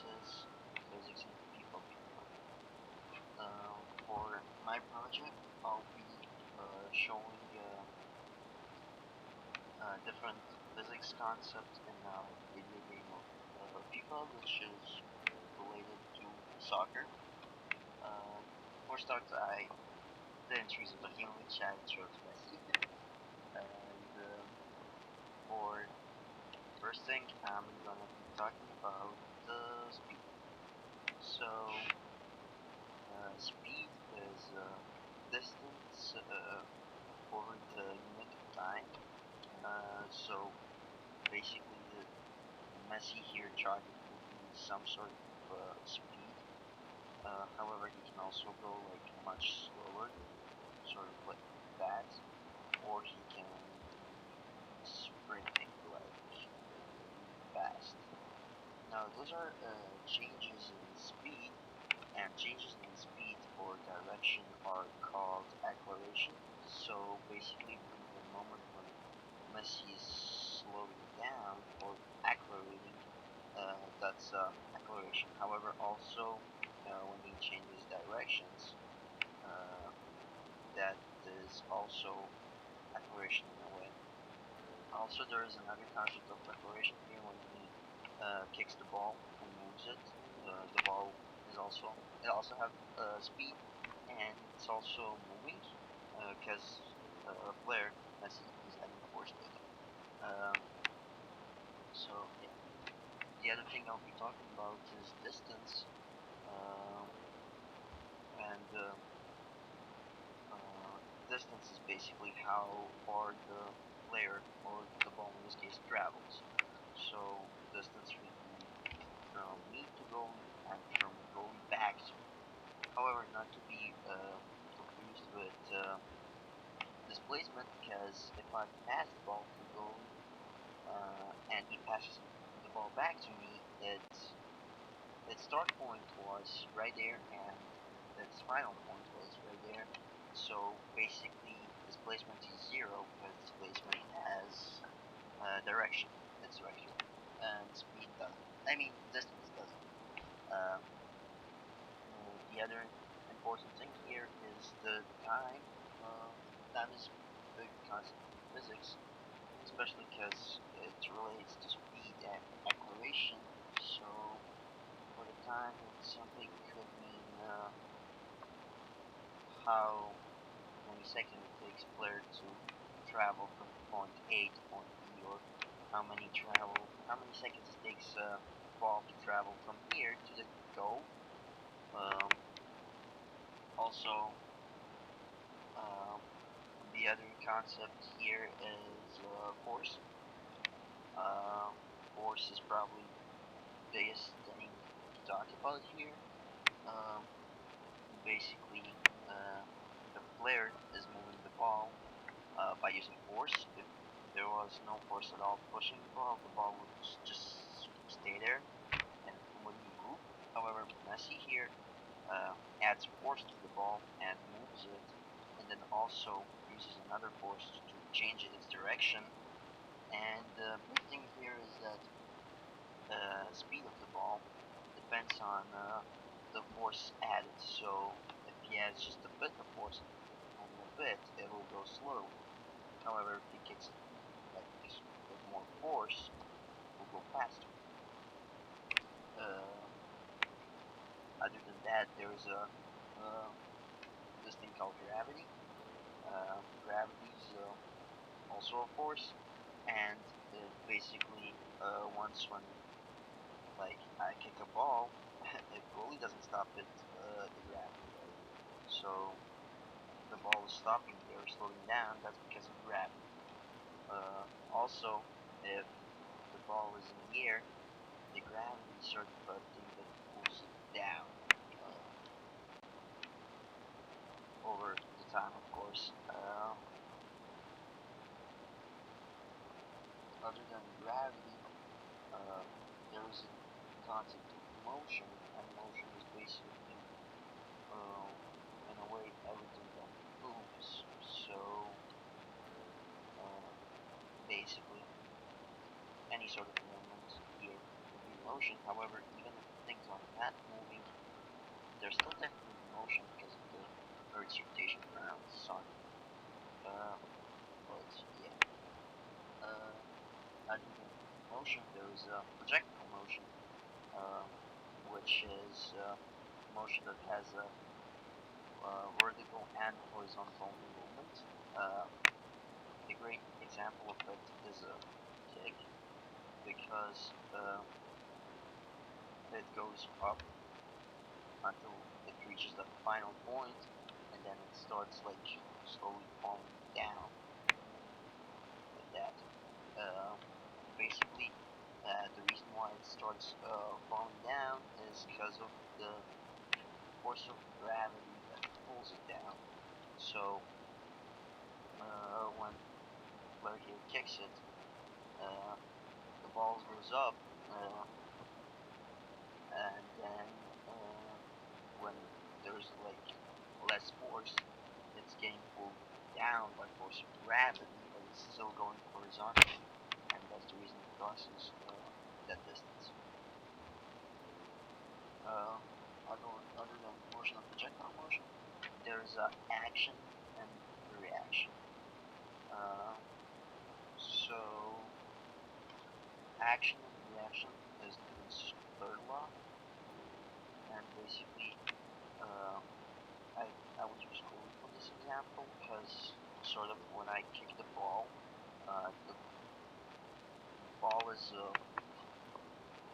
sciences, physics, and FIFA video. For my project, I'll be showing different physics concepts in a video game of FIFA, which is related to soccer. For start, I didn't choose Ibrahimovic, I chose Messi. And for first thing, I'm gonna be talking about speed. So, speed is distance over the unit of time. So basically, the Messi here charging will be some sort of speed. However, he can also go like much slower, sort of like that, or he can be sprinting like really fast. Now, those are changes in speed, and changes in speed or direction are called acceleration. So basically, when the moment when Messi is slowing down or accelerating, that's acceleration. However, also when he changes directions, uh, that is also acceleration in a way. Also, there is another concept of acceleration here when he kicks the ball and moves it. The ball is also have speed, and it's also moving because a player Messi is adding force to it. Um, so yeah, the other thing I'll be talking about is distance, um, and distance is basically how far the player or the ball in this case travels. So distance would be from me to goalie and from goalie back to me. However, not to be confused with displacement, because if I pass the ball to goalie and he passes the ball back to me, its start point was right there and its final point was right there. So basically, displacement is zero because displacement has direction. It's vector, and speed doesn't. I mean, distance doesn't. Uh, the other important thing here is the time. Time is a big concept in physics, especially because it relates to speed and acceleration. So for the time, it's something could mean how many seconds it takes player to travel from point A to point B, or how many seconds it takes ball to travel from here to the goal. Um, Also, um, the other concept here is force. Uh, Force is probably the biggest thing to talk about here. Um, Basically, uh, the player is moving the ball by using force. If there was no force at all pushing the ball would just stay there and wouldn't move. However, Messi here adds force to the ball and moves it, and then also uses another force to change its direction. And the big thing here is that speed of the ball depends on the force added. So if he adds just a bit of force, only a bit, it will go slowly. However, if he kicks it like with more force, it will go faster. Uh, Other than that, there's this thing called gravity. Gravity is also a force, and basically, once when like I kick a ball, if goalie doesn't stop it, the gravity will. So the ball is stopping there, slowing down. That's because of gravity. Also, if the ball is in the air, the gravity is sort of a thing that pulls it down uh, over the time, of course. Other than gravity, uh, there is a concept of motion, and motion is basically, uh, in a way, everything that moves. So, uh, basically, any sort of movement here would be motion. However, even if things are not moving, there's still definitely motion because of the Earth's rotation around the sun. But yeah, other than motion, there is projectile motion, uh, which is motion that has a vertical and horizontal movement. Uh, a great example of it is a kick because it goes up until it reaches the final point, and then it starts like slowly falling down like that. Uh, Basically, the reason why it starts falling down is because of the force of gravity that pulls it down. So when player here kicks it, uh, the ball goes up, uh, and then when there's like less force, it's getting pulled down by force of gravity, but it's still going horizontally, and that's the reason it crosses that distance. Uh, other than motion and projectile motion, there's action and reaction. Uh, so action and reaction is Newton's third law, and basically, uh, I would use goalie for this example because sort of when I kick the the ball is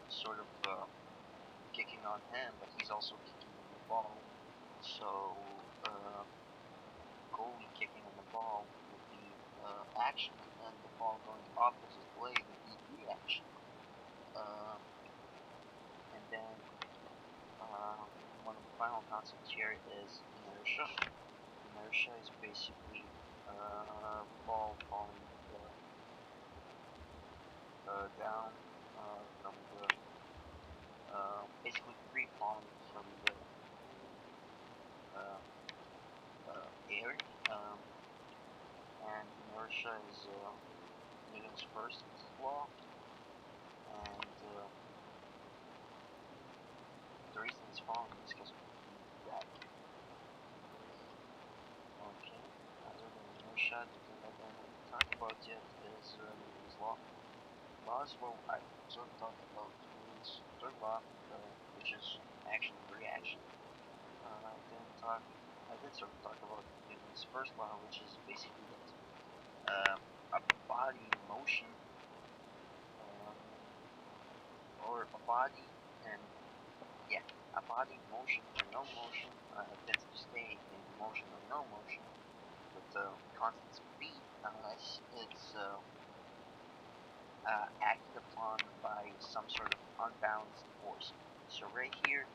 sort of kicking on him, but he's also kicking on the ball. So goalie kicking on the ball would be action, and then the ball going opposite way would be reaction. Uh, and then one of the final concepts here is inertia. Inertia is basically ball falling down from the basically free falling from the uh, air. Um, and inertia is Newton's first law, and the reason it's falling is because of gravity. Okay, other than inertia, the thing I didn't really talk about yet is Newton's law. Laws, well, I sort of talked about Newton's third law, which is action and reaction. I did sort of talk about Newton's first law, which is basically that a body in motion, uh, or a body and yeah, a body in motion or no motion tends to stay in motion or no motion with constant speed unless it's acted upon by some sort of unbalanced force. So right here,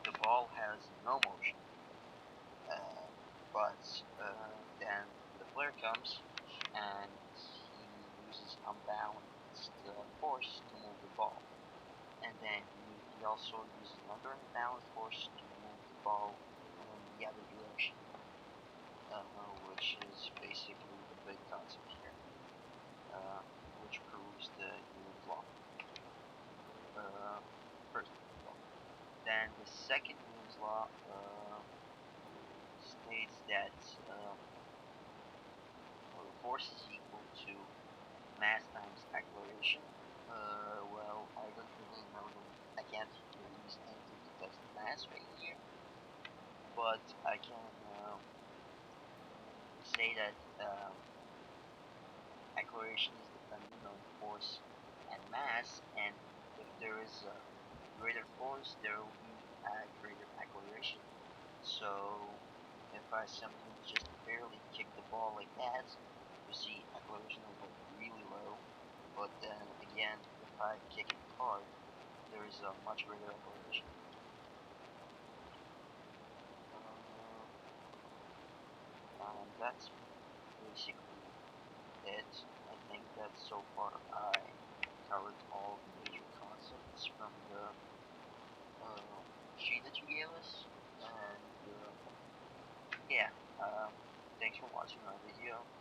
the ball has no motion, uh, but then the player comes and he uses unbalanced force to move the ball, and then he also uses another unbalanced force to move the ball in the other direction, which is basically the big concept here, uh, which proves the Newton's law. Uh, First Newton's law. Then the second Newton's law states that force is equal to mass times acceleration. Well, I don't really know them. I can't really use anything to test mass right here, but I can say that acceleration is dependent on force and mass, and if there is a greater force, there will be a greater acceleration. So if I simply just barely kick the ball like that, you see acceleration is like really low. But then again, if I kick it hard, there is a much greater acceleration. Uh, and that's basically it. I think that so far I covered all the major concepts from the sheet that you gave us. And yeah, thanks for watching my video.